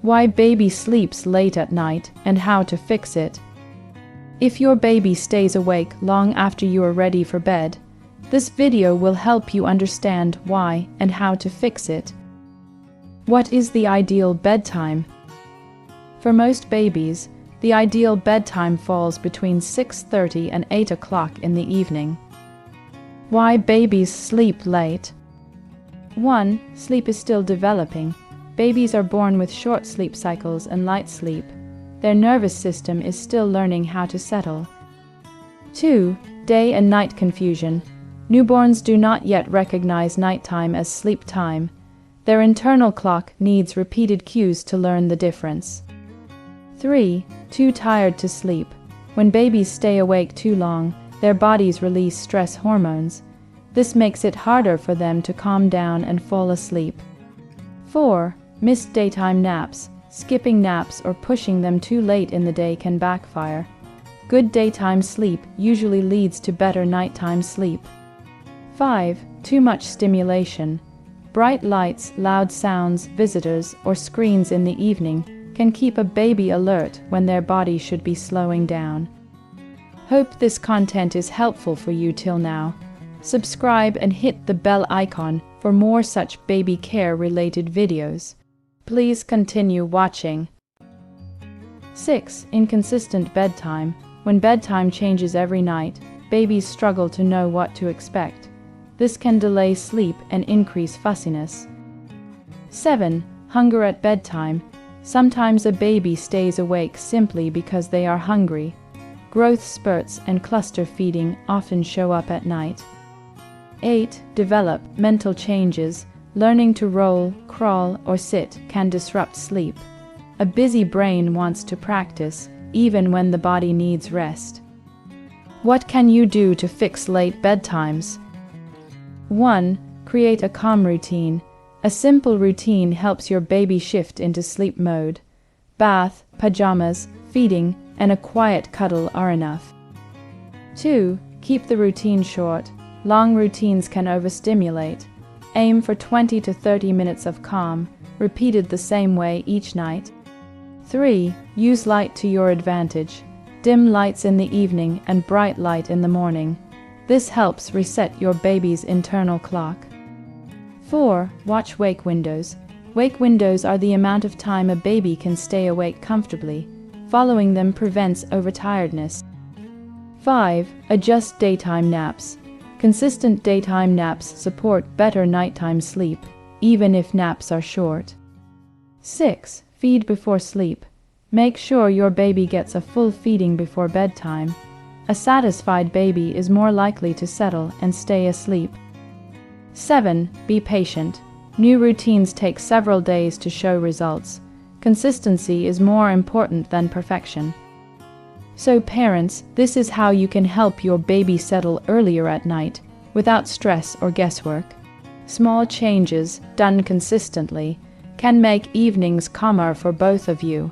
Why baby sleeps late at night and how to fix it. If your baby stays awake long after you are ready for bed, this video will help you understand why and how to fix it. What is the ideal bedtime? For most babies, the ideal bedtime falls between 6:30 and 8 o'clock in the evening. Why babies sleep late? 1. Sleep is still developing. Babies are born with short sleep cycles and light sleep. Their nervous system is still learning how to settle. 2. Day and night confusion. Newborns do not yet recognize nighttime as sleep time. Their internal clock needs repeated cues to learn the difference. 3. Too tired to sleep. When babies stay awake too long, their bodies release stress hormones. This makes it harder for them to calm down and fall asleep. 4. Missed daytime naps. Skipping naps or pushing them too late in the day can backfire. Good daytime sleep usually leads to better nighttime sleep. 5. Too much stimulation. Bright lights, loud sounds, visitors, or screens in the evening can keep a baby alert when their body should be slowing down. Hope this content is helpful for you till now. Subscribe and hit the bell icon for more such baby care related videos. Please continue watching. 6. Inconsistent bedtime. When bedtime changes every night, babies struggle to know what to expect. This can delay sleep and increase fussiness. 7. Hunger at bedtime. Sometimes a baby stays awake simply because they are hungry. Growth spurts and cluster feeding often show up at night. 8. Developmental changes. Learning to roll, crawl, or sit can disrupt sleep. A busy brain wants to practice, even when the body needs rest. What can you do to fix late bedtimes? 1. Create a calm routine. A simple routine helps your baby shift into sleep mode. Bath, pajamas, feeding, and a quiet cuddle are enough. 2. Keep the routine short. Long routines can overstimulate. Aim for 20 to 30 minutes of calm, repeated the same way each night. 3. Use light to your advantage. Dim lights in the evening and bright light in the morning. This helps reset your baby's internal clock. 4. Watch wake windows. Wake windows are the amount of time a baby can stay awake comfortably. Following them prevents overtiredness. 5. Adjust daytime naps. Consistent daytime naps support better nighttime sleep, even if naps are short. 6. Feed before sleep. Make sure your baby gets a full feeding before bedtime. A satisfied baby is more likely to settle and stay asleep. 7. Be patient. New routines take several days to show results. Consistency is more important than perfection. So parents, this is how you can help your baby settle earlier at night, without stress or guesswork. Small changes, done consistently, can make evenings calmer for both of you.